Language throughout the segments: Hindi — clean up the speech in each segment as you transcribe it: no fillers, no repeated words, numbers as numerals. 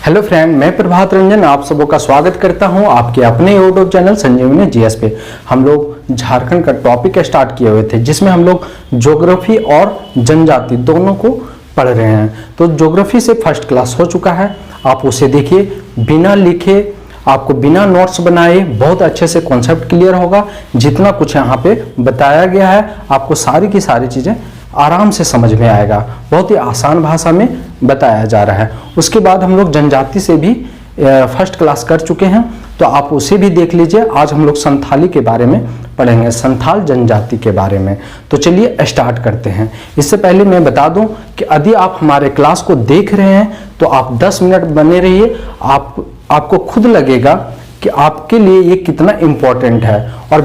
हेलो फ्रेंड, मैं प्रभात रंजन आप सबों का स्वागत करता हूं आपके अपने यूट्यूब चैनल संजीवनी जीएस पे। हम लोग झारखंड का टॉपिक स्टार्ट किए हुए थे जिसमें हम लोग ज्योग्राफी और जनजाति दोनों को पढ़ रहे हैं। तो ज्योग्राफी से फर्स्ट क्लास हो चुका है, आप उसे देखिए, बिना लिखे, आपको बिना नोट्स बनाए बहुत अच्छे से कॉन्सेप्ट क्लियर होगा। जितना कुछ यहाँ पे बताया गया है आपको सारी की सारी चीज़ें आराम से समझ में आएगा, बहुत ही आसान भाषा में बताया जा रहा है। उसके बाद हम लोग जनजाति से भी फर्स्ट क्लास कर चुके हैं, तो आप उसे भी देख लीजिए। आज हम लोग संथाली के बारे में पढ़ेंगे, संथाल जनजाति के बारे में। तो चलिए स्टार्ट करते हैं। इससे पहले मैं बता दूं कि यदि आप हमारे क्लास को देख रहे हैं तो आप 10 मिनट बने रहिए, आपको खुद लगेगा कि आपके लिए ये कितना इम्पोर्टेंट है। और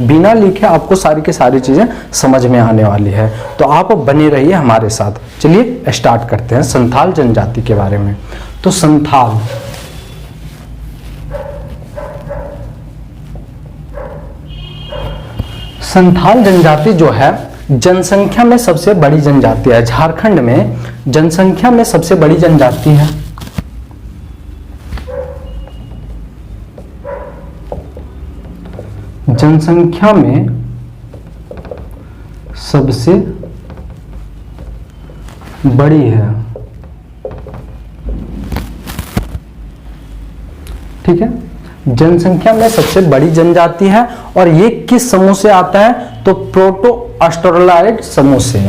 बिना लिखे आपको सारी की सारी चीज़ें समझ में आने वाली है, तो आप बने रहिए हमारे साथ। चलिए स्टार्ट करते हैं संथाल जनजाति के बारे में। तो संथाल जनजाति जो है जनसंख्या में सबसे बड़ी जनजाति है। झारखंड में जनसंख्या में सबसे बड़ी जनजाति है। जनसंख्या में सबसे बड़ी है, ठीक है। जनसंख्या में सबसे बड़ी जनजाति है और ये किस समूह से आता है? तो प्रोटो ऑस्ट्रेलॉइड समूह से।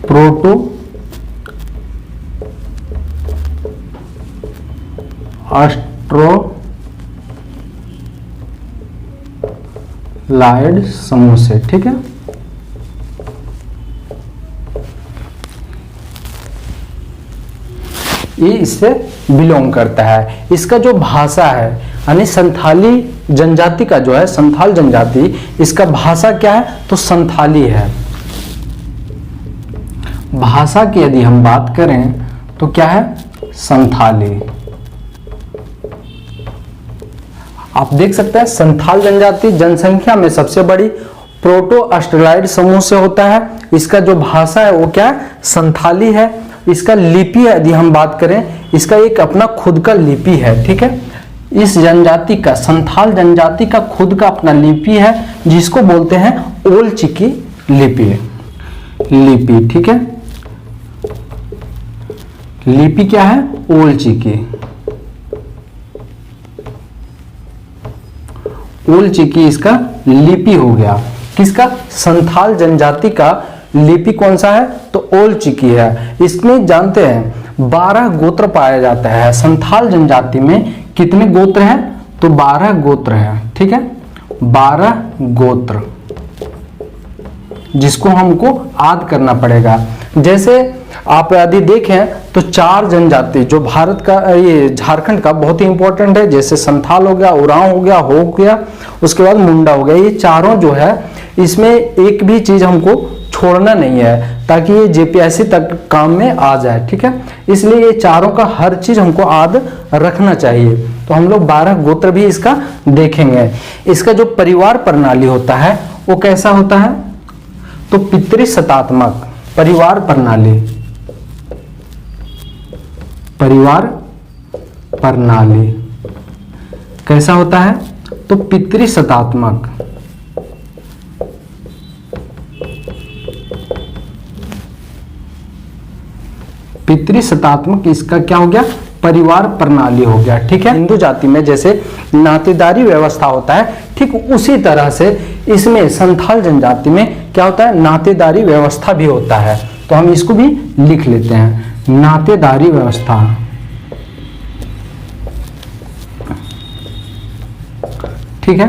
प्रोटो ऑस्ट्रेलॉइड समूह से, ठीक है। ये इससे बिलोंग करता है। इसका जो भाषा है यानी संथाली जनजाति का जो है, संथाल जनजाति, इसका भाषा क्या है? तो संथाली है। भाषा की यदि हम बात करें तो क्या है? संथाली। आप देख सकते हैं संथाल जनजाति जनसंख्या में सबसे बड़ी, प्रोटो ऑस्ट्रेलॉइड समूह से होता है। इसका जो भाषा है वो क्या है? संथाली है। इसका लिपि यदि हम बात करें, इसका एक अपना खुद का लिपि है, ठीक है। इस जनजाति का, संथाल जनजाति का खुद का अपना लिपि है जिसको बोलते हैं ओल चिकी लिपि, ठीक है। लिपि क्या है? ओल चिकी। ओल चिकी इसका लिपि हो गया। किसका? संथाल जनजाति का लिपि कौन सा है? तो ओल चिकी है। इसमें जानते हैं 12 गोत्र पाया जाता है। संथाल जनजाति में कितने गोत्र हैं? तो 12 गोत्र है, ठीक है। 12 गोत्र जिसको हमको याद करना पड़ेगा। जैसे आप यदि देखें तो 4 जनजाति जो भारत का, ये झारखंड का बहुत ही इंपॉर्टेंट है। जैसे संथाल हो गया, उरांव हो गया, हो गया, उसके बाद मुंडा हो गया। ये चारों जो है, इसमें एक भी चीज हमको छोड़ना नहीं है ताकि ये जेपीएससी तक काम में आ जाए, ठीक है। इसलिए ये चारों का हर चीज हमको याद रखना चाहिए। तो हम लोग 12 गोत्र भी इसका देखेंगे। इसका जो परिवार प्रणाली होता है वो कैसा होता है? तो पितृसत्तात्मक परिवार प्रणाली कैसा होता है? तो पितृसत्तात्मक। पितृसत्तात्मक इसका क्या हो गया? परिवार प्रणाली हो गया, ठीक है। हिंदू जाति में जैसे नातेदारी व्यवस्था होता है, ठीक उसी तरह से इसमें संथाल जनजाति में क्या होता है? नातेदारी व्यवस्था भी होता है। तो हम इसको भी लिख लेते हैं, नातेदारी व्यवस्था, ठीक है।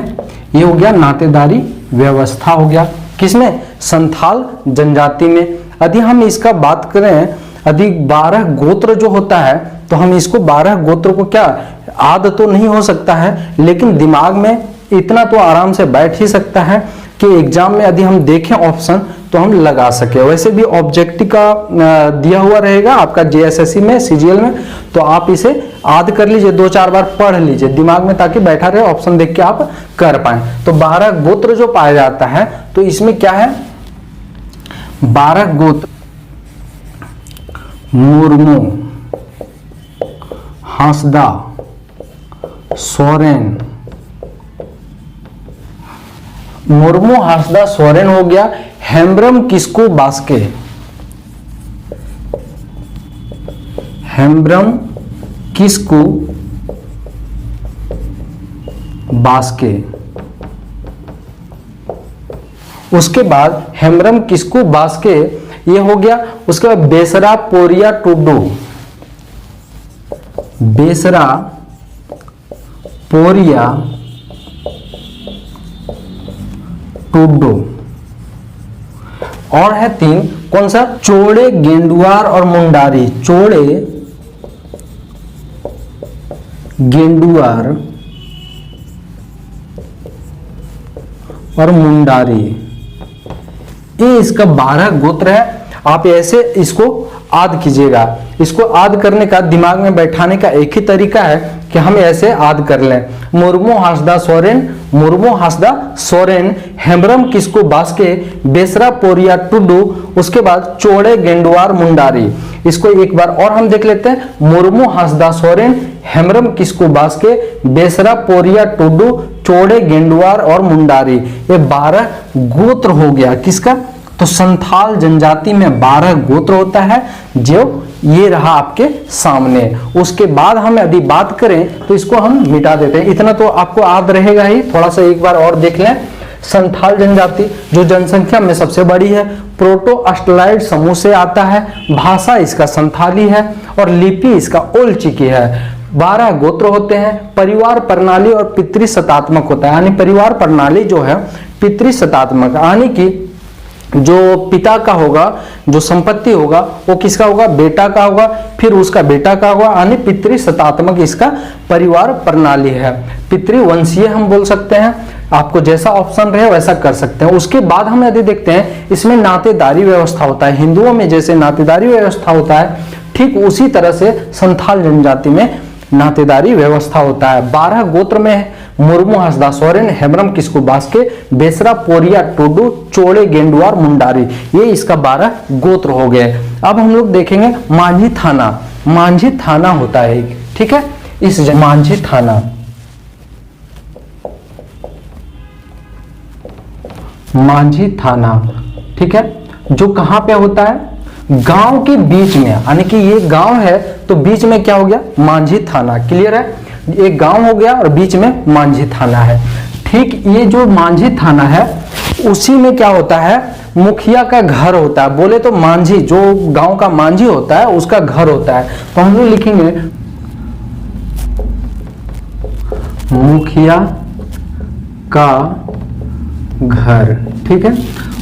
ये हो गया नातेदारी व्यवस्था हो गया। किसमें? संथाल जनजाति में। यदि हम इसका बात करें, यदि 12 गोत्र जो होता है तो हम इसको 12 गोत्र को क्या याद तो नहीं हो सकता है, लेकिन दिमाग में इतना तो आराम से बैठ ही सकता है कि एग्जाम में यदि हम देखें ऑप्शन तो हम लगा सके। वैसे भी ऑब्जेक्टिव का दिया हुआ रहेगा आपका जेएसएससी में, सीजीएल में, तो आप इसे याद कर लीजिए, 2-4 बार पढ़ लीजिए दिमाग में ताकि बैठा रहे, ऑप्शन देख के आप कर पाए। तो 12 गोत्र जो पाया जाता है तो इसमें क्या है? 12 गोत्र मुर्मू, हांसदा सोरेन। मुर्मू, हांसदा सोरेन हो गया। हेम्ब्रम किस्कू बास्के, हेम्ब्रम किस्कू बास्के। उसके बाद हेम्ब्रम किस्कू बास्के ये हो गया। उसके बाद बेसरा पोरिया टुडू, बेसरा पोरिया टुडू। और है 3, कौन सा? चोड़े, गेंडुआर और मुंडारी। चोड़े, गेंडुआर और मुंडारी। ये इसका 12 गोत्र है। आप ऐसे इसको आद कीजिएगा। इसको आद करने का, दिमाग में बैठाने का एक ही तरीका है कि हम ऐसे आद कर लें। मुर्मू, हांसदा सोरेन, मुर्मू, हांसदा सोरेन, हेम्ब्रम किस्कू बास्के, बेसरा पोरिया टुडू। उसके बाद चोड़े, गेंडुआर, मुंडारी। इसको एक बार और हम देख लेते हैं। मुर्मू, हांसदा सोरेन, हेम्ब्रम किस्कू बास्के, बेसरा पोरिया टुडू, चोड़े, गेंडुआर और मुंडारी। ये 12 गोत्र हो गया। किसका? तो संथाल जनजाति में 12 गोत्र होता है, जो ये रहा आपके सामने। उसके बाद हम यदि बात करें तो इसको हम मिटा देते हैं। इतना तो आपको याद रहेगा ही। थोड़ा सा एक बार और देख लें। संथाल जनजाति जो जनसंख्या में सबसे बड़ी है, प्रोटो अस्ट्रलाइड समूह से आता है। भाषा इसका संथाली है और लिपि इसका ओलचिकी है। 12 गोत्र होते हैं। परिवार प्रणाली और पितृसत्तात्मक होता है। यानी परिवार प्रणाली जो है पितृसत्तात्मक, यानी कि जो पिता का होगा, जो संपत्ति होगा वो किसका होगा? बेटा का होगा, फिर उसका बेटा का होगा। यानी पितृसत्तात्मक इसका परिवार प्रणाली है। पितृवंशीय हम बोल सकते हैं। आपको जैसा ऑप्शन रहे वैसा कर सकते हैं। उसके बाद हम यदि देखते हैं, इसमें नातेदारी व्यवस्था होता है। हिंदुओं में जैसे नातेदारी व्यवस्था होता है, ठीक उसी तरह से संथाल जनजाति में नातेदारी व्यवस्था होता है। 12 गोत्र में मुर्मू, हांसदा सोरेन, हेम्ब्रम किस्कू बास्के, बेसरा पोरिया टुडू, चोड़े, गेंडुआर, मुंडारी। ये इसका 12 गोत्र हो गए। अब हम लोग देखेंगे मांझी थाना। मांझी थाना होता है, ठीक है। इस मांझी थाना, मांझी थाना, ठीक है, जो कहां पे होता है? गांव के बीच में। यानी कि ये गांव है तो बीच में क्या हो गया? मांझी थाना। क्लियर है? एक गांव हो गया और बीच में मांझी थाना है। ठीक, ये जो मांझी थाना है उसी में क्या होता है? मुखिया का घर होता है। बोले तो मांझी, जो गांव का मांझी होता है उसका घर होता है। तो हम लोग लिखेंगे मुखिया का घर, ठीक है।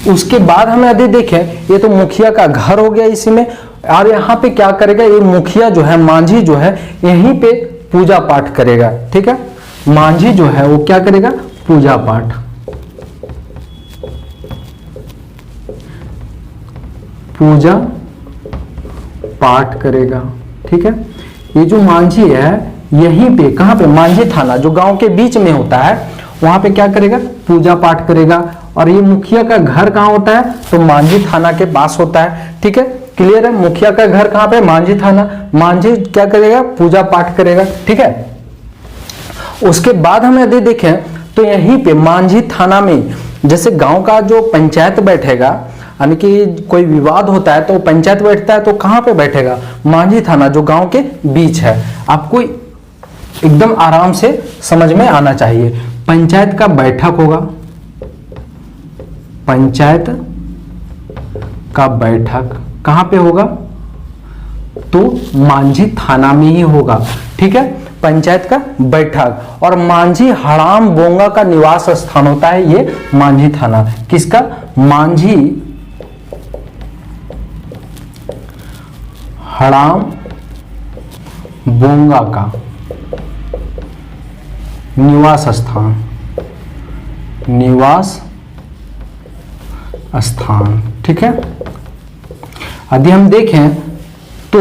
उसके बाद हम यदि देखें, ये तो मुखिया का घर हो गया इसी में। और यहाँ पे क्या करेगा? ये मुखिया जो है, मांझी जो है, यहीं पे पूजा पाठ करेगा, ठीक है। मांझी जो है वो क्या करेगा? पूजा पाठ, पूजा पाठ करेगा, ठीक है। ये जो मांझी है यहीं पे, कहां पे? मांझी थाना जो गांव के बीच में होता है, वहां पे क्या करेगा? पूजा पाठ करेगा। और ये मुखिया का घर कहां होता है? तो मांझी थाना के पास होता है, ठीक है। क्लियर है? मुखिया का घर कहां पे? मांझी थाना। मांझी क्या करेगा? पूजा पाठ करेगा, ठीक है। उसके बाद हम यदि देखें तो यहीं पे मांझी थाना में, जैसे गांव का जो पंचायत बैठेगा, यानी कि कोई विवाद होता है तो पंचायत बैठता है, तो कहां पे बैठेगा? मांझी थाना जो गांव के बीच है। आपको एकदम आराम से समझ में आना चाहिए। पंचायत का बैठक होगा, पंचायत का बैठक कहां पे होगा? तो मांझी थाना में ही होगा, ठीक है। पंचायत का बैठक। और मांझी हड़ाम बोंगा का निवास स्थान होता है ये मांझी थाना। किसका? मांझी हड़ाम बोंगा का निवास स्थान, निवास स्थान, ठीक है। यदि हम देखें तो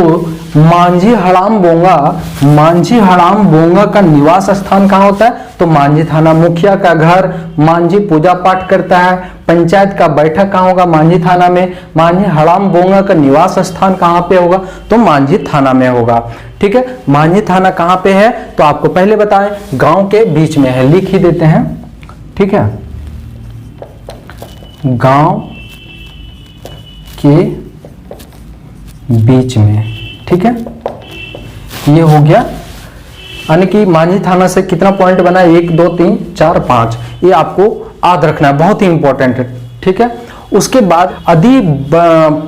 मांझी हड़ाम बोंगा, मांझी हड़ाम बोंगा का निवास स्थान कहाँ होता है? तो मांझी थाना। मुखिया का घर, मांझी पूजा पाठ करता है। पंचायत का बैठक कहाँ होगा? मांझी थाना में। मांझी हड़ाम बोंगा का निवास स्थान कहाँ पे होगा? तो मांझी थाना में होगा। ठीक है, मांझी थाना कहाँ पे है? तो आपको पहले बताएं, गांव के बीच में है, लिख ही देते हैं। ठीक है, गांव के बीच में। ठीक है, ये हो गया। यानी कि मांझी थाना से कितना पॉइंट बना? 1 2 3 4 5। ये आपको याद रखना है, बहुत ही इंपॉर्टेंट है। ठीक है, उसके बाद यदि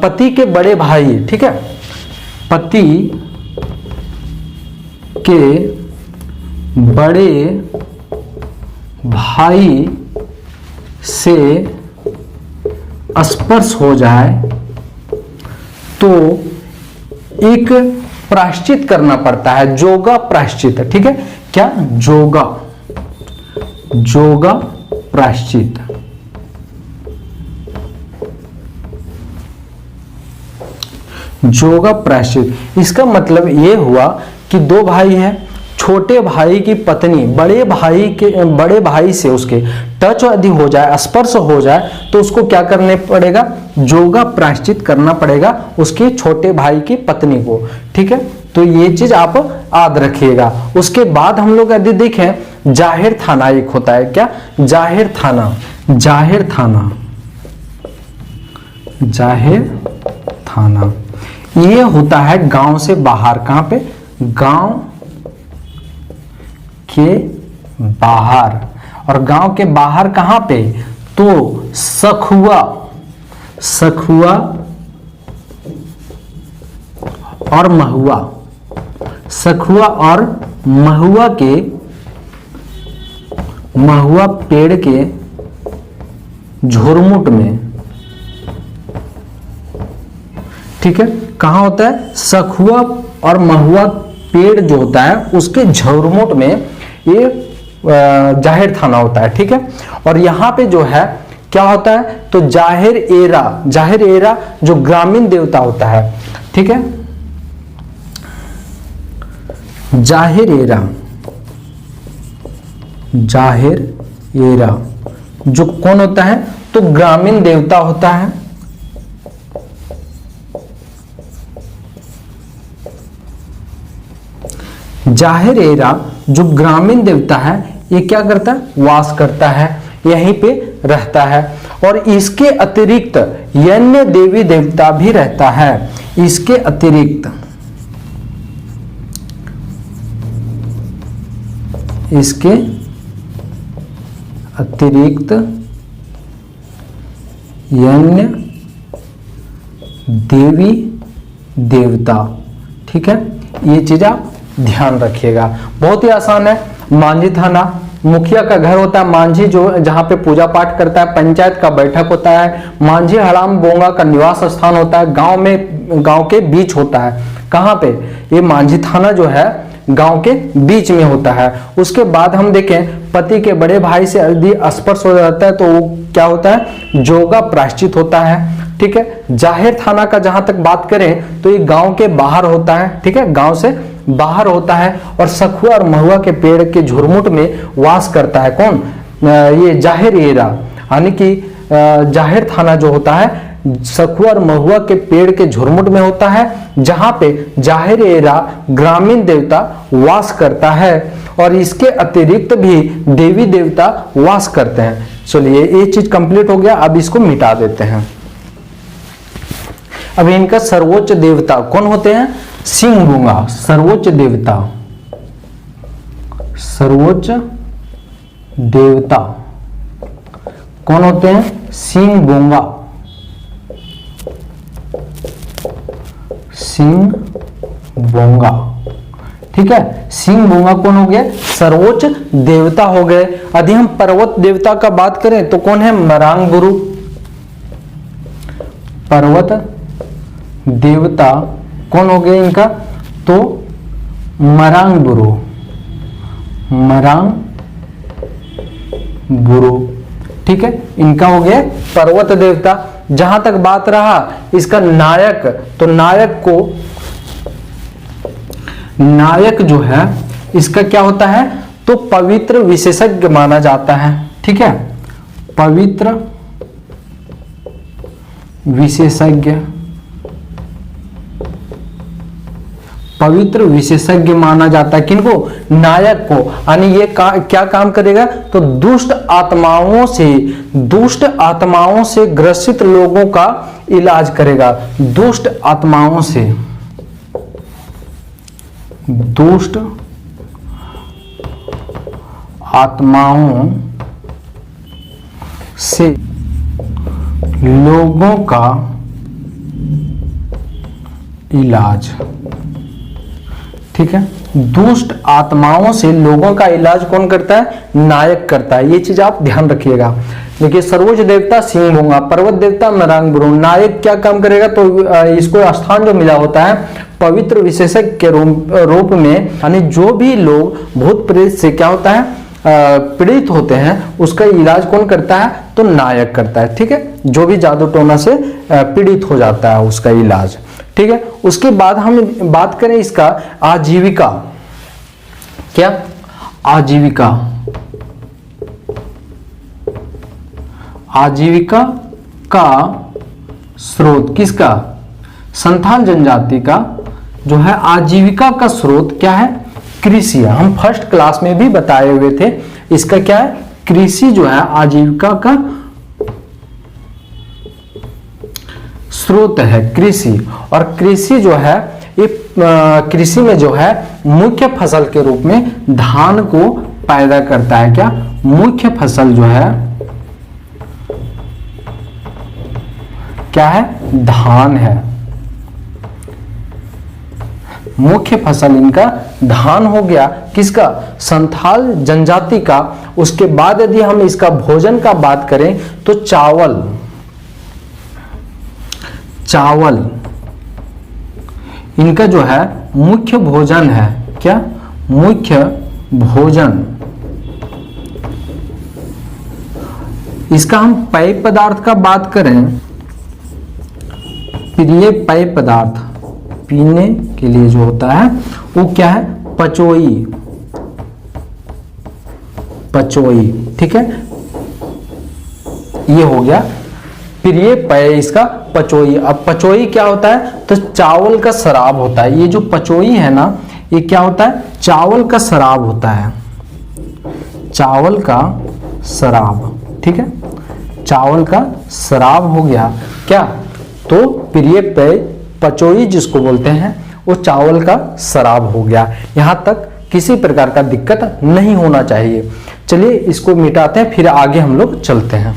पति के बड़े भाई, ठीक है, पति के बड़े भाई से स्पर्श हो जाए तो एक प्रायश्चित करना पड़ता है, जोगा प्रायश्चित। ठीक है, क्या? जोगा, जोगा प्रायश्चित। जोगा प्रायश्चित, इसका मतलब ये हुआ कि दो भाई हैं, छोटे भाई की पत्नी बड़े भाई से उसके टच यदि हो जाए, स्पर्श हो जाए, तो उसको क्या करने पड़ेगा? जोगा प्रायश्चित करना पड़ेगा उसके छोटे भाई की पत्नी को। ठीक है, तो ये चीज आप याद रखिएगा। उसके बाद हम लोग यदि देखें, जाहिर थाना एक होता है। क्या? जाहिर थाना। जाहिर थाना, जाहिर थाना ये होता है गांव से बाहर। कहां पे? गांव के बाहर। और गांव के बाहर कहां पे? तो सखुआ, सखुआ और महुआ, सखुआ और महुआ के, महुआ पेड़ के झुरमुट में। ठीक है, कहां होता है? सखुआ और महुआ पेड़ जो होता है उसके झुरमुट में ये जाहिर थाना होता है। ठीक है, और यहां पे जो है क्या होता है? तो जाहिर एरा, जाहिर एरा जो ग्रामीण देवता होता है। ठीक है, जाहिर एरा, जाहिर एरा जो कौन होता है? तो ग्रामीण देवता होता है। जाहिर एरा जो ग्रामीण देवता है, ये क्या करता है? वास करता है, यहीं पे रहता है। और इसके अतिरिक्त अन्य देवी देवता भी रहता है। इसके अतिरिक्त, इसके अतिरिक्त अन्य देवी देवता। ठीक है, ये चीज आप ध्यान रखिएगा, बहुत ही आसान है। मांझी थाना, मुखिया का घर होता है, मांझी जो जहां पे पूजा पाठ करता है, पंचायत का बैठक होता है, मांझी हड़ाम बोंगा का निवास स्थान होता है, गांव में, गांव के बीच होता है। कहां पे? ये मांझी थाना जो है गांव के बीच में होता है। उसके बाद हम देखें, पति के बड़े भाई से यदि स्पर्श हो जाता है तो वो क्या होता है? जोगा प्रायश्चित होता है। ठीक है, जाहिर थाना का जहां तक बात करें तो ये गांव के बाहर होता है। ठीक है, गांव से बाहर होता है। और सखुआ और महुआ के पेड़ के झुरमुट में वास करता है। कौन? ये जाहिर एरा, यानी कि जाहिर थाना जो होता है सखुआ और महुआ के पेड़ के झुरमुट में होता है, जहां पे जाहिर एरा ग्रामीण देवता वास करता है। और इसके अतिरिक्त भी देवी देवता वास करते हैं। चलिए, ये चीज कंप्लीट हो गया, अब इसको मिटा देते हैं। अब इनका सर्वोच्च देवता कौन होते हैं? सिंह बोंगा। सर्वोच्च देवता, सर्वोच्च देवता कौन होते हैं? सिंह बोंगा, सिंह बोंगा। ठीक है, सिंह बोंगा कौन हो गए? सर्वोच्च देवता हो गए। यदि हम पर्वत देवता का बात करें तो कौन है? मरांग गुरु। पर्वत देवता कौन हो गए इनका? तो मरांग गुरु, मरांग गुरु। ठीक है, इनका हो गया पर्वत देवता। जहां तक बात रहा इसका नायक, तो नायक को नायक जो है इसका क्या होता है, तो पवित्र विशेषज्ञ माना जाता है। ठीक है, पवित्र विशेषज्ञ, पवित्र विशेषज्ञ माना जाता है किनको, नायक को। यानी ये क्या काम करेगा, तो दुष्ट आत्माओं से ग्रसित लोगों का इलाज करेगा। दुष्ट आत्माओं से लोगों का इलाज। ठीक है, दुष्ट आत्माओं से लोगों का इलाज कौन करता है, नायक करता है। ये चीज आप ध्यान रखिएगा। देखिए, सर्वोच्च देवता सिंह भोंगा, पर्वत देवता मरांग बुरुंग, नायक क्या काम करेगा, तो इसको स्थान जो मिला होता है पवित्र विशेषज्ञ के रूप में, यानी जो भी लोग भूत प्रेत से क्या होता है पीड़ित होते हैं उसका इलाज कौन करता है, तो नायक करता है। ठीक है, जो भी जादू टोना से पीड़ित हो जाता है उसका इलाज। ठीक है, उसके बाद हम बात करें इसका आजीविका। क्या, आजीविका, आजीविका का स्रोत किसका, संथाल जनजाति का जो है आजीविका का स्रोत क्या है, कृषि है। हम फर्स्ट क्लास में भी बताए हुए थे, इसका क्या है, कृषि जो है आजीविका का स्रोत है, कृषि। और कृषि जो है ये कृषि में जो है मुख्य फसल के रूप में धान को पैदा करता है। क्या, मुख्य फसल जो है क्या है, धान है। मुख्य फसल इनका धान हो गया, किसका, संथाल जनजाति का। उसके बाद यदि हम इसका भोजन का बात करें तो चावल, चावल इनका जो है मुख्य भोजन है। क्या, मुख्य भोजन। इसका हम पेय पदार्थ का बात करें, प्रिय पेय पदार्थ पीने के लिए जो होता है वो क्या है, पचोई, पचोई। ठीक है, ये हो गया प्रिय पेय इसका पचोई। अब पचोई क्या होता है, तो चावल का शराब होता है। ये जो पचोई है ना, ये क्या होता है, चावल का शराब होता है, चावल का शराब। ठीक है, चावल का शराब हो गया क्या, तो प्रिय पेय पचोई जिसको बोलते हैं वो चावल का शराब हो गया। यहां तक किसी प्रकार का दिक्कत नहीं होना चाहिए। चलिए इसको मिटाते हैं, फिर आगे हम लोग चलते हैं।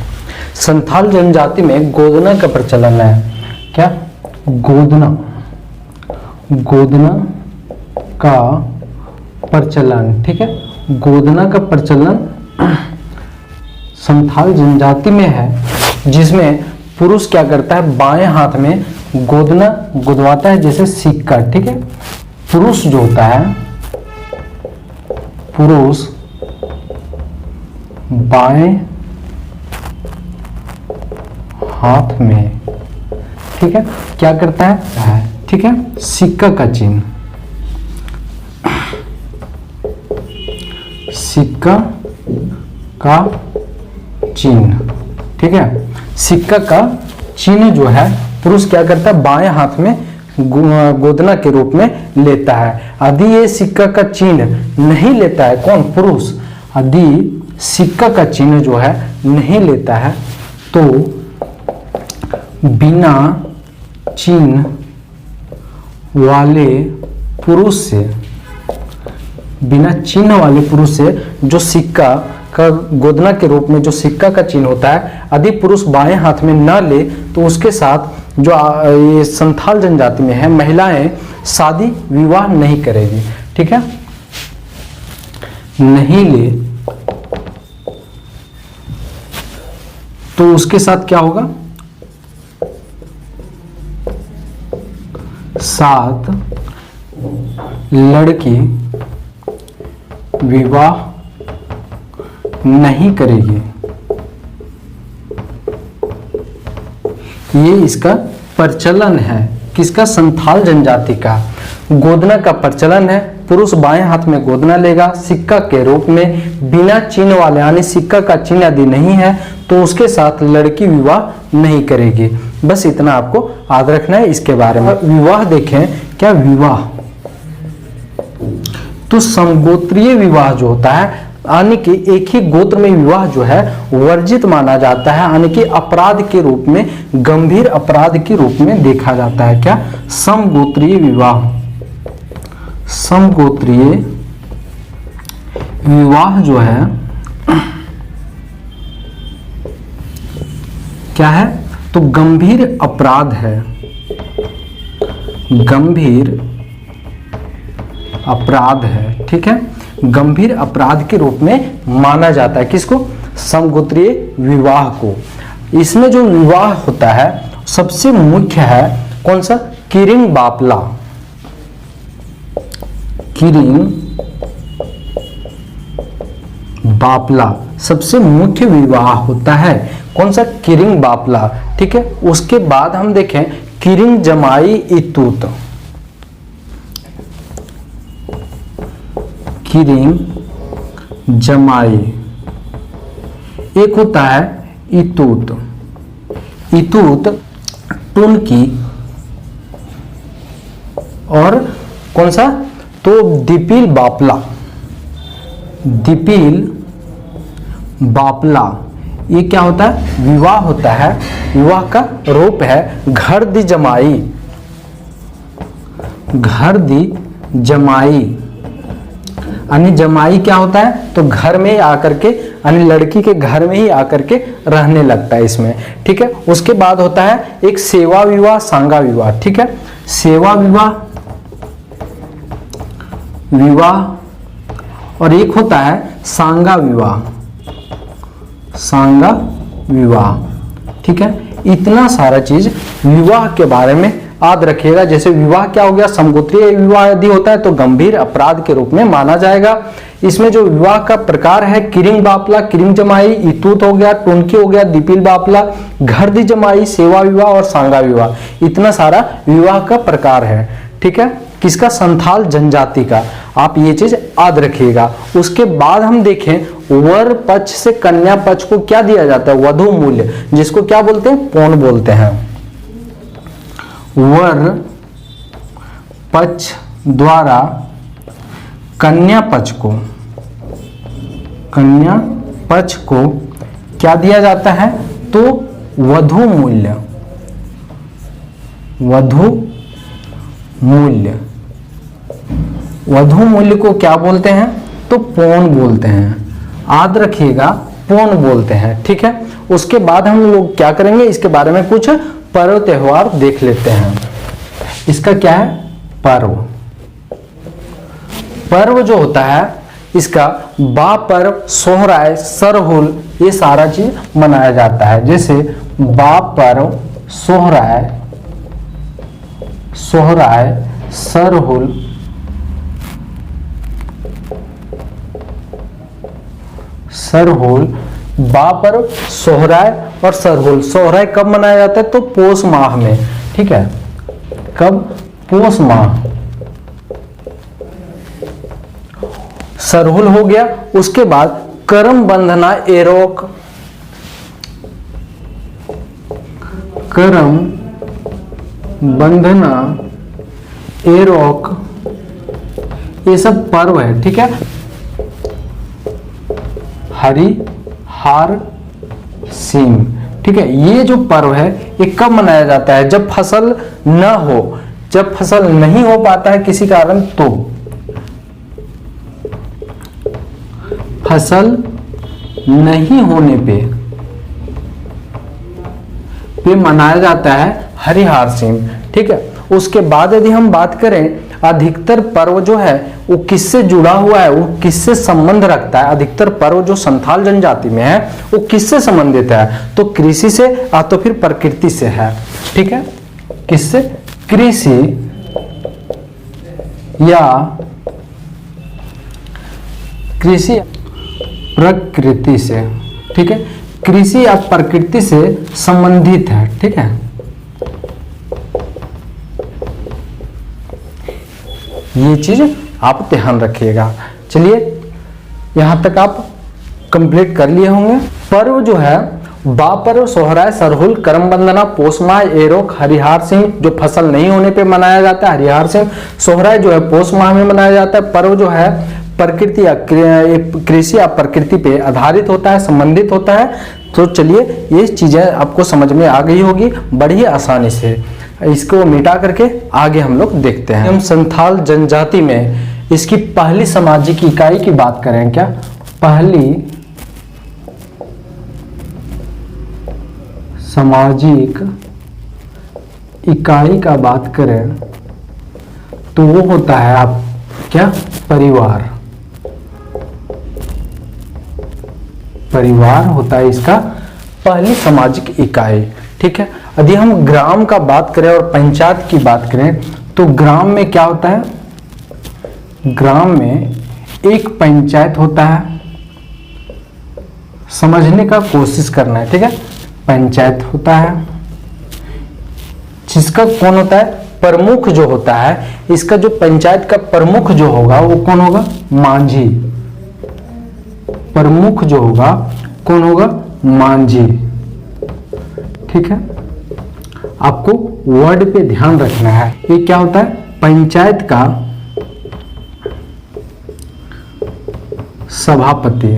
संथाल जनजाति में गोदना का प्रचलन है। क्या, गोदना, गोदना का प्रचलन। ठीक है, गोदना का प्रचलन संथाल जनजाति में है, जिसमें पुरुष क्या करता है, बाएं हाथ में गोदना गुदवाता है, जैसे सिक्का। ठीक है, पुरुष जो होता है, पुरुष बाएं हाथ में, ठीक है, क्या करता है, ठीक है, सिक्का का चिन्ह, सिक्का का चिन्ह। ठीक है, सिक्का का चिन्ह जो है पुरुष क्या करता है, बाएं हाथ में गोदना के रूप में लेता है। यदि ये सिक्का का चिन्ह नहीं लेता है, कौन, पुरुष, यदि सिक्का का चिन्ह जो है नहीं लेता है तो बिना चिन्ह वाले पुरुष से, बिना चिन्ह वाले पुरुष से जो सिक्का का गोदना के रूप में जो सिक्का का चिन्ह होता है, यदि पुरुष बाएं हाथ में न ले तो उसके साथ जो ये संथाल जनजाति में है महिलाएं शादी विवाह नहीं करेगी। ठीक है, नहीं ले तो उसके साथ क्या होगा, साथ लड़की विवाह नहीं करेगी। ये इसका प्रचलन है, किसका, संथाल जनजाति का। गोदना का प्रचलन है, पुरुष बाएं हाथ में गोदना लेगा सिक्का के रूप में, बिना चिन्ह वाले यानी सिक्का का चिन्ह यदि नहीं है तो उसके साथ लड़की विवाह नहीं करेगी। बस इतना आपको याद रखना है इसके बारे में। विवाह देखें, क्या विवाह, तो समगोत्रीय विवाह जो होता है यानी कि एक ही गोत्र में विवाह जो है वर्जित माना जाता है, यानी कि अपराध के रूप में, गंभीर अपराध के रूप में देखा जाता है। क्या, समगोत्रीय विवाह। समगोत्रीय विवाह जो है क्या है, तो गंभीर अपराध है, गंभीर अपराध है। ठीक है, गंभीर अपराध के रूप में माना जाता है किसको, समगोत्रीय विवाह को। इसमें जो विवाह होता है सबसे मुख्य है कौन सा, किरिंग बापला। किरिंग बापला सबसे मुख्य विवाह होता है, कौन सा, किरिंग बापला। ठीक है, उसके बाद हम देखें किरिंग जमाई इतूत। किरिंग जमाई, एक होता है इतूत। इतूत टुनकी और कौन सा, तो दीपिल बापला। दीपिल बापला ये क्या होता है, विवाह होता है। विवाह का रूप है घर दी जमाई। घर दी जमाई यानी जमाई क्या होता है, तो घर में आकर के यानी लड़की के घर में ही आकर के रहने लगता है इसमें। ठीक है, उसके बाद होता है एक सेवा विवाह, सांगा विवाह। ठीक है, सेवा विवाह, विवाह और एक होता है सांगा विवाह। सांगा विवाह। ठीक है, इतना सारा चीज विवाह के बारे में याद रखिएगा। जैसे विवाह क्या हो गया, समगोत्रीय विवाह यदि होता है तो गंभीर अपराध के रूप में माना जाएगा। इसमें जो विवाह का प्रकार है, किरिंग बापला, किरिंग जमाई, इतूत हो गया, टुनकी हो गया, दीपिल बापला, घर दी जमाई, सेवा विवाह और सांगा विवाह। इतना सारा विवाह का प्रकार है। ठीक है, किसका, संथाल जनजाति का। आप ये चीज याद रखिएगा। उसके बाद हम देखें वर पक्ष से कन्या पक्ष को क्या दिया जाता है, वधु मूल्य, जिसको क्या बोलते हैं, पौन बोलते हैं। वर पक्ष द्वारा कन्या पक्ष को, कन्या पक्ष को क्या दिया जाता है, तो वधु मूल्य। वधु मूल्य, वधु मूल्य को क्या बोलते हैं, तो पौन बोलते हैं। याद रखिएगा, पौन बोलते हैं। ठीक है, उसके बाद हम लोग क्या करेंगे, इसके बारे में कुछ पर्व त्योहार देख लेते हैं। इसका क्या है, पर्व। पर्व जो होता है इसका बा पर्व, सोहराय, सरहुल, ये सारा चीज मनाया जाता है। जैसे बा पर्व, सोहराय, सोहराय, सरहुल, सरहुल, बा पर्व, सोहराय और सरहुल। सोहराय कब मनाया जाता है, तो पोष माह में। ठीक है, कब, पोष माह। सरहुल हो गया। उसके बाद करम बंधना एरोक, करम बंधना एरोक, ये सब पर्व है। ठीक है, हरि हार सीम। ठीक है, ये जो पर्व है ये कब मनाया जाता है, जब फसल न हो, जब फसल नहीं हो पाता है किसी कारण, तो फसल नहीं होने पे मनाया जाता है हरिहार सीम। ठीक है, उसके बाद यदि हम बात करें अधिकतर पर्व जो है वो किससे जुड़ा हुआ है, वो किससे संबंध रखता है, अधिकतर पर्व जो संथाल जनजाति में है वो किससे संबंधित है, तो कृषि से या तो फिर प्रकृति से है। ठीक है, किससे, कृषि या कृषि प्रकृति से। ठीक है, कृषि या प्रकृति से संबंधित है। ठीक है, ये चीज आप ध्यान रखिएगा। चलिए यहाँ तक आप कंप्लीट कर लिए होंगे। पर्व जो है बापर्व, सोहराय, सरहुल, करम वंदना, पोष माह, एरोख, हरिहार सिंह जो फसल नहीं होने पे मनाया जाता है हरिहार सिंह, सोहराय जो है पोष माह में मनाया जाता है। पर्व जो है प्रकृति या कृषि या प्रकृति पे आधारित होता है, संबंधित होता है। तो चलिए ये चीजें आपको समझ में आ गई होगी बड़ी आसानी से। इसको मिटा करके आगे हम लोग देखते हैं। हम संथाल जनजाति में इसकी पहली सामाजिक इकाई की बात करें, क्या पहली सामाजिक इकाई का बात करें तो वो होता है आप क्या परिवार। परिवार होता है इसका पहली सामाजिक इकाई। ठीक है, यदि हम ग्राम का बात करें और पंचायत की बात करें तो ग्राम में क्या होता है, ग्राम में एक पंचायत होता है। समझने का कोशिश करना है। ठीक है, पंचायत होता है जिसका कौन होता है, प्रमुख जो होता है, इसका जो पंचायत का प्रमुख जो होगा वो कौन होगा, मांझी। प्रमुख जो होगा कौन होगा, मांझी। ठीक है, आपको वर्ड पे ध्यान रखना है। ये क्या होता है, पंचायत का सभापति।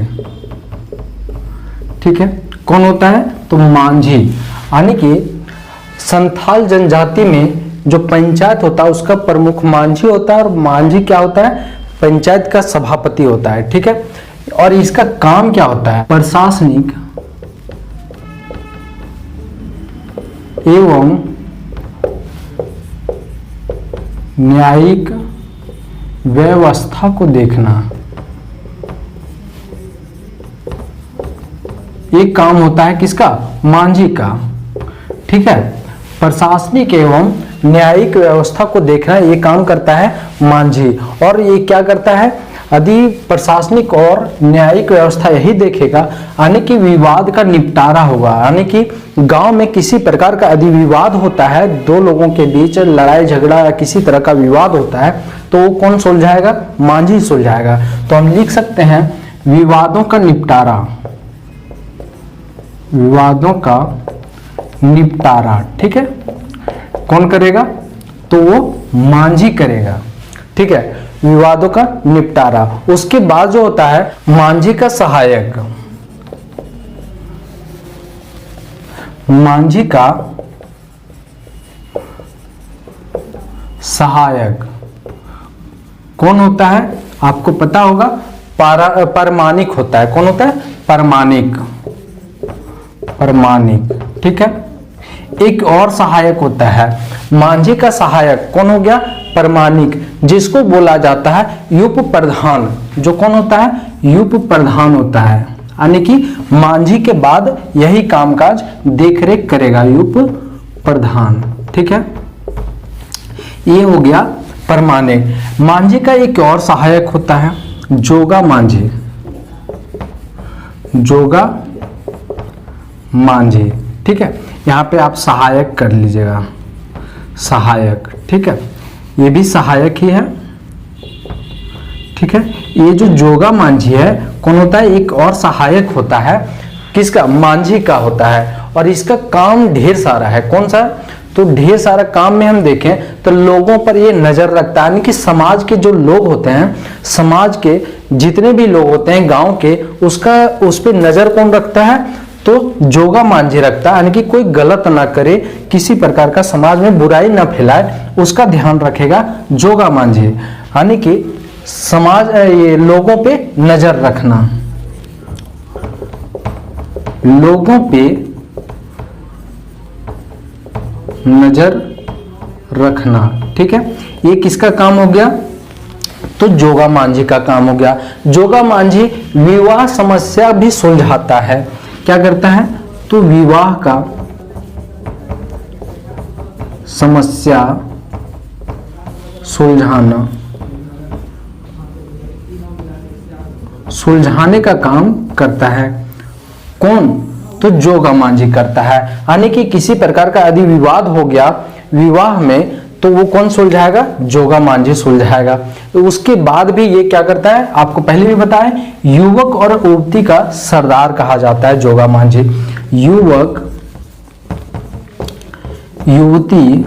ठीक है, कौन होता है, तो मांझी। यानी कि संथाल जनजाति में जो पंचायत होता है उसका प्रमुख मांझी होता है और मांझी क्या होता है, पंचायत का सभापति होता है। ठीक है, और इसका काम क्या होता है, प्रशासनिक एवं न्यायिक व्यवस्था को देखना। एक काम होता है किसका, मांझी का। ठीक है, प्रशासनिक एवं न्यायिक व्यवस्था को देखना ये काम करता है मांझी। और ये क्या करता है, यदि प्रशासनिक और न्यायिक व्यवस्था यही देखेगा, यानी कि विवाद का निपटारा होगा। यानी कि गांव में किसी प्रकार का यदि विवाद होता है, दो लोगों के बीच लड़ाई झगड़ा या किसी तरह का विवाद होता है तो वो कौन सुलझाएगा, मांझी सुलझाएगा। तो हम लिख सकते हैं विवादों का निपटारा, विवादों का निपटारा। ठीक है, कौन करेगा, तो वो मांझी करेगा। ठीक है, विवादों का निपटारा। उसके बाद जो होता है मांझी का सहायक, मांझी का सहायक कौन होता है, आपको पता होगा परमानिक होता है। कौन होता है, परमानिक, परमानिक। ठीक है, एक और सहायक होता है मांझी का सहायक, कौन हो गया, परमानिक, जिसको बोला जाता है यूप प्रधान। जो कौन होता है, यूप प्रधान होता है। यानी कि मांझी के बाद यही कामकाज देखरेख करेगा यूप प्रधान। ठीक है, ये हो गया परमानिक। मांझी का एक और सहायक होता है जोगा मांझी, जोगा मांझी। ठीक है, यहाँ पे आप सहायक कर लीजिएगा, सहायक। ठीक है, ये भी सहायक ही है। ठीक है, ये जो जोगा मांझी है कौन होता है, एक और सहायक होता है किसका, मांझी का होता है। और इसका काम ढेर सारा है। कौन सा, तो ढेर सारा काम में हम देखें तो लोगों पर ये नजर रखता है। यानी कि समाज के जो लोग होते हैं, समाज के जितने भी लोग होते हैं गांव के, उसका उस पर नजर कौन रखता है, तो जोगा मांझी रखता है। यानी कि कोई गलत ना करे, किसी प्रकार का समाज में बुराई ना फैलाए, उसका ध्यान रखेगा जोगा मांझी। यानी कि समाज ये लोगों पे नजर रखना, लोगों पे नजर रखना। ठीक है, ये किसका काम हो गया, तो जोगा मांझी का काम हो गया। जोगा मांझी विवाह समस्या भी सुलझाता है। क्या करता है, तो विवाह का समस्या सुलझाना, सुलझाने का काम करता है। कौन, तो जोगा मांझी करता है। यानी कि किसी प्रकार का यदि विवाद हो गया विवाह में, तो तो वो कौन सुलझाएगा? जोगा मांझी सुलझाएगा। तो उसके बाद भी ये क्या करता है, आपको पहले भी बताया, युवक और युवती का सरदार कहा जाता है जोगा मांझी। युवक युवती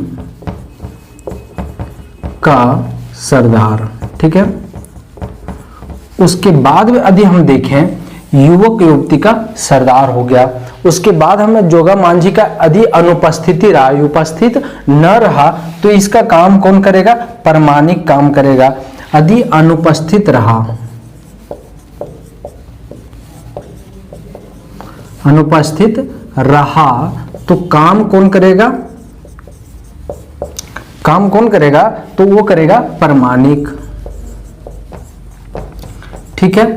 का सरदार, ठीक है। उसके बाद यदि हम देखें, युवक युवती का सरदार हो गया। उसके बाद हमें जोगा मांझी का यदि अनुपस्थिति रहा, उपस्थित न रहा, तो इसका काम कौन करेगा? परमाणिक काम करेगा। यदि अनुपस्थित रहा, अनुपस्थित रहा तो काम कौन करेगा? काम कौन करेगा? तो वो करेगा परमाणिक, ठीक है।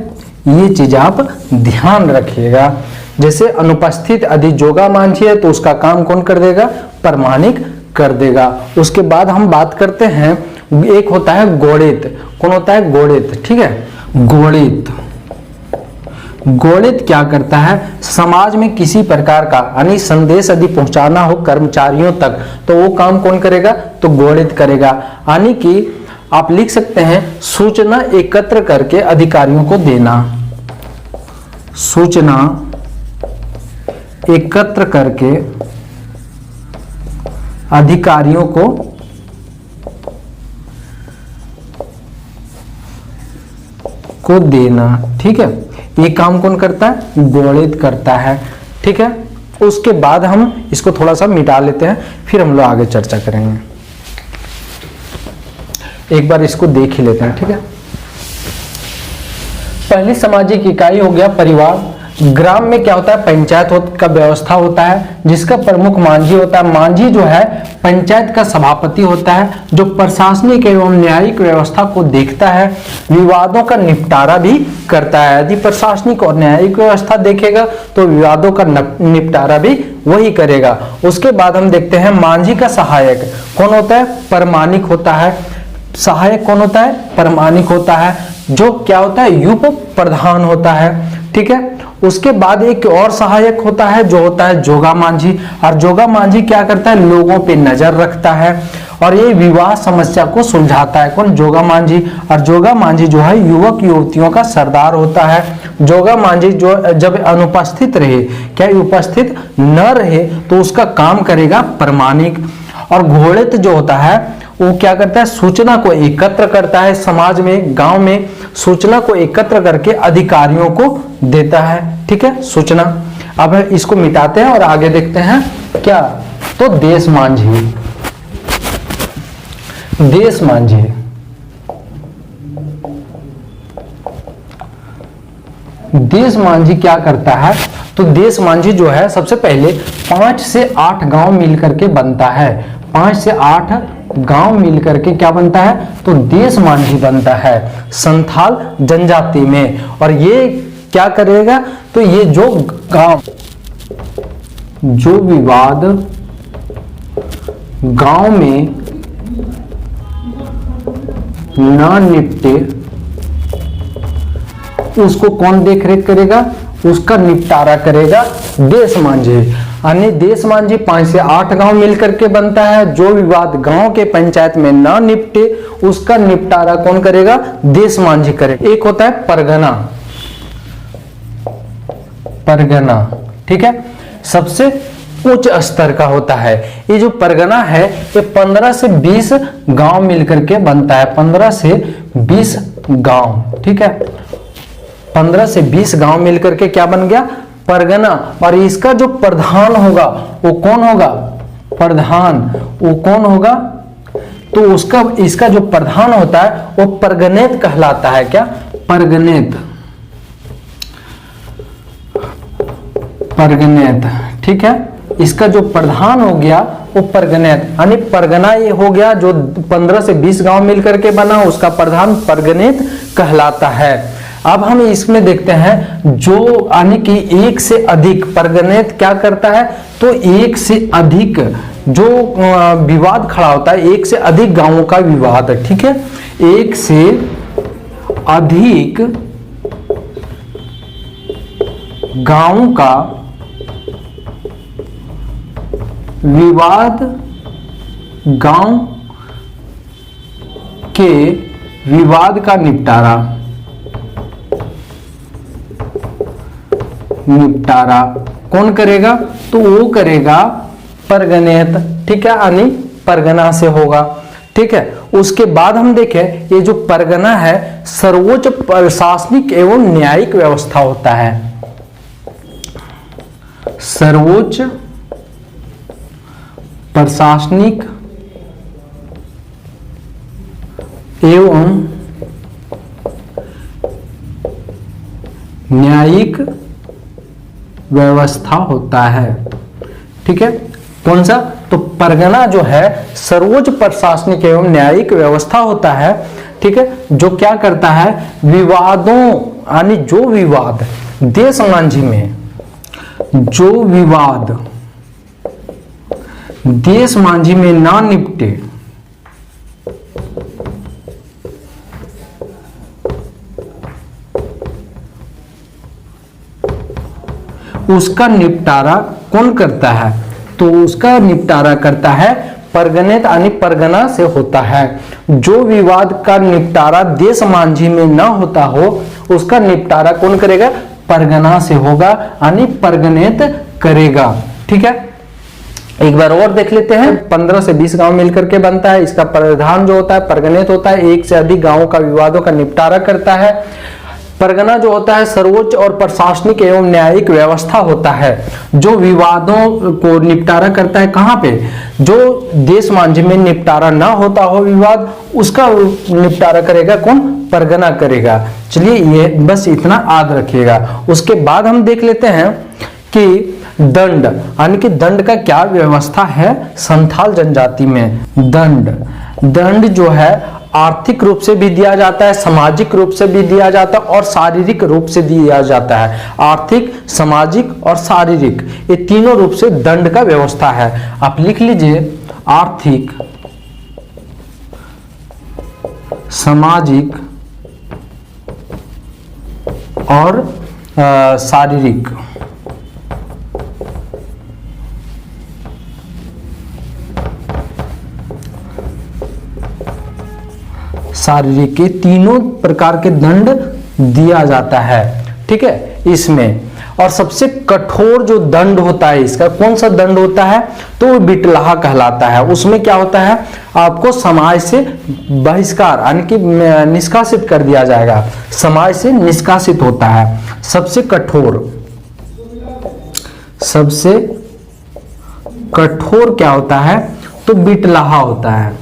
ये चीज आप ध्यान रखिएगा। जैसे अनुपस्थित यदि जोगा मांझी है तो उसका काम कौन कर देगा? परमाणिक कर देगा। उसके बाद हम बात करते हैं, एक होता है गोणित। कौन होता है? गोणित, ठीक है। गोणित, गोणित क्या करता है? समाज में किसी प्रकार का यानी संदेश यदि पहुंचाना हो कर्मचारियों तक, तो वो काम कौन करेगा? तो गोणित करेगा। यानी कि आप लिख सकते हैं सूचना एकत्र करके अधिकारियों को देना, सूचना एकत्र करके अधिकारियों को देना, ठीक है। ये काम कौन करता है? गोणित करता है, ठीक है। उसके बाद हम इसको थोड़ा सा मिटा लेते हैं, फिर हम लोग आगे चर्चा करेंगे। एक बार इसको देख ही लेते हैं, ठीक है। पहली सामाजिक इकाई हो गया परिवार। ग्राम में क्या होता है? पंचायत का व्यवस्था होता है, जिसका प्रमुख मांझी होता है। मांझी जो है पंचायत का सभापति होता है, जो प्रशासनिक एवं न्यायिक व्यवस्था को देखता है, विवादों का निपटारा भी करता है। यदि प्रशासनिक और न्यायिक व्यवस्था देखेगा तो विवादों का निपटारा भी वही करेगा। उसके बाद हम देखते हैं मांझी का सहायक कौन होता है? परमाणिक होता है। सहायक कौन होता है? परमाणिक होता है, जो क्या होता है? उप प्रधान होता है, ठीक है। उसके बाद एक और सहायक होता है जो होता है जोगा मांझी। और जोगा मांझी क्या करता है? लोगों पे नजर रखता है और ये विवाह समस्या को सुलझाता है। कौन? जोगा मांझी। और जोगा मांझी जो है युवक युवतियों का सरदार होता है। जोगा मांझी जो जब अनुपस्थित रहे, क्या उपस्थित न रहे, तो उसका काम करेगा परमाणिक। और घोड़ित जो होता है वो क्या करता है? सूचना को एकत्र करता है, समाज में, गांव में सूचना को एकत्र करके अधिकारियों को देता है, ठीक है, सूचना। अब इसको मिटाते हैं और आगे देखते हैं क्या? तो देश मांझी, देश मांझी देश मांझी क्या करता है? तो देश मांझी जो है सबसे पहले 5 से 8 गांव मिलकर के बनता है। 5 से 8 गांव मिलकर के क्या बनता है? तो देश मांझी बनता है संथाल जनजाति में। और ये क्या करेगा? तो ये जो गांव, जो विवाद गांव में ना निपटे, उसको कौन देख रेख करेगा? उसका निपटारा करेगा देश मांझी। यानी देश मांझी 5 से 8 गांव मिलकर के बनता है। जो विवाद गांव के पंचायत में ना निपटे, उसका निपटारा कौन करेगा? देश मांझी करेगा। एक होता है परगना, परगना, ठीक है, सबसे उच्च स्तर का होता है। ये जो परगना है ये 15 से 20 गांव मिलकर के बनता है। 15 से 20 गांव, ठीक है, 15 से 20 गांव मिलकर के क्या बन गया? परगना। और इसका जो प्रधान होगा वो कौन होगा? प्रधान, वो कौन होगा? तो उसका, इसका जो प्रधान होता है वो परगनेत कहलाता है। क्या? परगनेत, परगनेत, ठीक है। इसका जो प्रधान हो गया वो परगनेत, यानी परगना ये हो गया जो 15 से 20 गांव मिलकर के बना, उसका प्रधान परगनेत कहलाता है। अब हम इसमें देखते हैं जो यानी कि एक से अधिक, परगनेत क्या करता है? तो एक से अधिक जो विवाद खड़ा होता है, एक से अधिक गांवों का विवाद, ठीक है, एक से अधिक गांवों का विवाद गांव के विवाद का निपटारा कौन करेगा? तो वो करेगा परगनेत, ठीक है, यानी परगना से होगा, ठीक है। उसके बाद हम देखें, ये जो परगना है सर्वोच्च प्रशासनिक एवं न्यायिक व्यवस्था होता है। सर्वोच्च प्रशासनिक एवं न्यायिक व्यवस्था होता है, ठीक है। कौन सा? तो परगना जो है सर्वोच्च प्रशासनिक एवं न्यायिक व्यवस्था होता है, ठीक है, जो क्या करता है, विवादों यानी जो विवाद देश मांझी में, जो विवाद देश मांझी में ना निपटे उसका निपटारा कौन करता है? तो उसका निपटारा करता है परगनेत यानी परगना से होता है। जो विवाद का निपटारा देश मांझी में ना होता हो उसका निपटारा कौन करेगा? परगना से होगा यानी परगनेत करेगा, ठीक है। एक बार और देख लेते हैं। 15 से 20 गांव मिलकर के बनता है। इसका प्रधान जो होता है परगनेत होता है, एक से अधिक गांवों का विवादों का निपटारा करता है। परगना जो होता है सर्वोच्च और प्रशासनिक एवं न्यायिक व्यवस्था होता है, जो विवादों को निपटारा करता है। कहाँ पे? जो देश मांझी में निपटारा ना होता हो विवाद, उसका निपटारा करेगा कौन? परगना करेगा। चलिए ये बस इतना याद रखिएगा। उसके बाद हम देख लेते हैं कि दंड, यानी कि दंड का क्या व्यवस्था है संथाल जनजाति में। दंड जो है आर्थिक रूप से भी दिया जाता है, सामाजिक रूप से भी दिया जाता है और शारीरिक रूप से दिया जाता है। आर्थिक, सामाजिक और शारीरिक, ये तीनों रूप से दंड का व्यवस्था है। आप लिख लीजिए आर्थिक, सामाजिक और शारीरिक। शारीरिक के तीनों प्रकार के दंड दिया जाता है, ठीक है इसमें। और सबसे कठोर जो दंड होता है इसका, कौन सा दंड होता है? तो बिटलाहा कहलाता है। उसमें क्या होता है? आपको समाज से बहिष्कार यानी कि निष्कासित कर दिया जाएगा, समाज से निष्कासित होता है। सबसे कठोर क्या होता है? तो बिटलाहा होता है।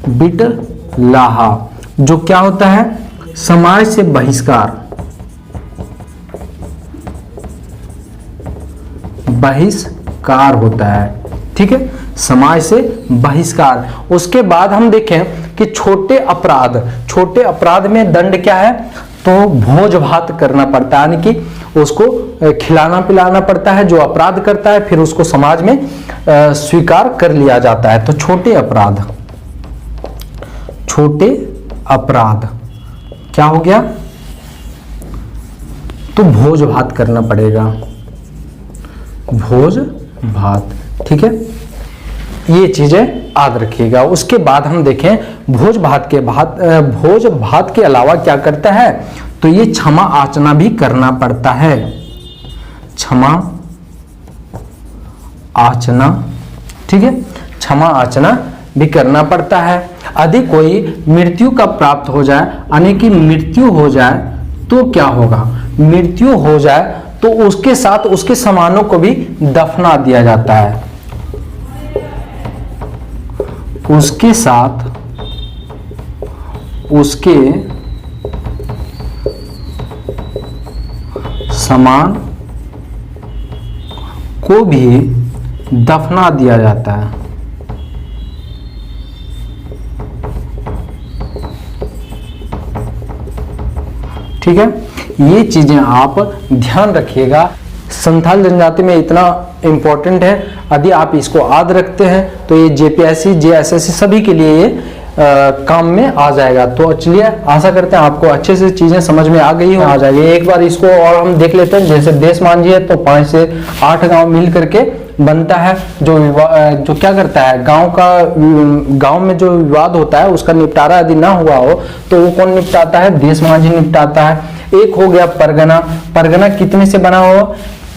बिटलाहा जो क्या होता है? समाज से बहिष्कार होता है, ठीक है, समाज से बहिष्कार। उसके बाद हम देखें कि छोटे अपराध में दंड क्या है? तो भोज भात करना पड़ता है, यानी कि उसको खिलाना पिलाना पड़ता है। जो अपराध करता है फिर उसको समाज में स्वीकार कर लिया जाता है। तो छोटे अपराध क्या हो गया? तो भोज भात करना पड़ेगा, भोज भात, ठीक है। ये चीजें याद रखिएगा। उसके बाद हम देखें भोज भात के अलावा क्या करता है? तो ये क्षमा याचना भी करना पड़ता है। क्षमा याचना, ठीक है, क्षमा याचना भी करना पड़ता है। यदि कोई मृत्यु का प्राप्त हो जाए, यानी कि मृत्यु हो जाए, तो क्या होगा? मृत्यु हो जाए तो उसके साथ उसके सामानों को भी दफना दिया जाता है। उसके साथ उसके सामान को भी दफना दिया जाता है। ठीक है, ये चीजें आप ध्यान रखिएगा। संथाल जनजाति में इतना इंपॉर्टेंट है, यदि आप इसको याद रखते हैं तो ये जेपीएससी जेएसएससी सभी के लिए ये काम में आ जाएगा। तो चलिए आशा करते हैं आपको अच्छे से चीजें समझ में आ गई हो, आ जाएगी। एक बार इसको और हम देख लेते हैं। जैसे देश मांझी है तो 5 से 8 गांव मिल करके बनता है, जो क्या करता है, गांव में जो विवाद होता है उसका निपटारा यदि ना हुआ हो तो वो कौन निपटाता है, देश माझी निपटाता है। एक हो गया परगना। परगना कितने से बना हुआ,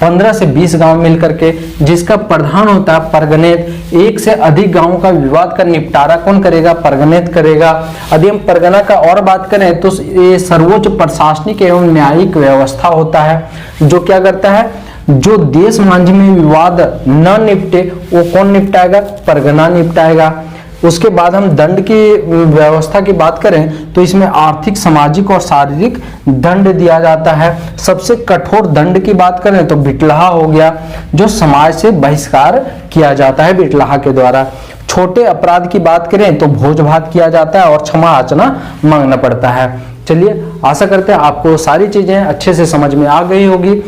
15 से 20 गांव मिलकर के, जिसका प्रधान होता है परगनेत। एक से अधिक गांवों का विवाद का निपटारा कौन करेगा, परगनेत करेगा। यदि हम परगना का और बात करें तो ये सर्वोच्च प्रशासनिक एवं न्यायिक व्यवस्था होता है, जो क्या करता है, जो देश माझी में विवाद न निपटे वो कौन निपटाएगा, परगना निपटाएगा। उसके बाद हम दंड की व्यवस्था की बात करें तो इसमें आर्थिक, सामाजिक और शारीरिक दंड दिया जाता है। सबसे कठोर दंड की बात करें तो बिटलाहा हो गया, जो समाज से बहिष्कार किया जाता है बिटलाहा के द्वारा। छोटे अपराध की बात करें तो भोज-भात किया जाता है और क्षमा याचना मांगना पड़ता है। चलिए, आशा करते हैं आपको सारी चीजें अच्छे से समझ में आ गई होगी।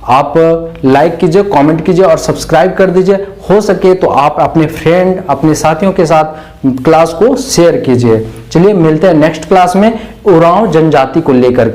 आप लाइक कीजिए, कमेंट कीजिए और सब्सक्राइब कर दीजिए। हो सके तो आप अपने फ्रेंड, अपने साथियों के साथ क्लास को शेयर कीजिए। चलिए, मिलते हैं नेक्स्ट क्लास में उरांव जनजाति को लेकर के।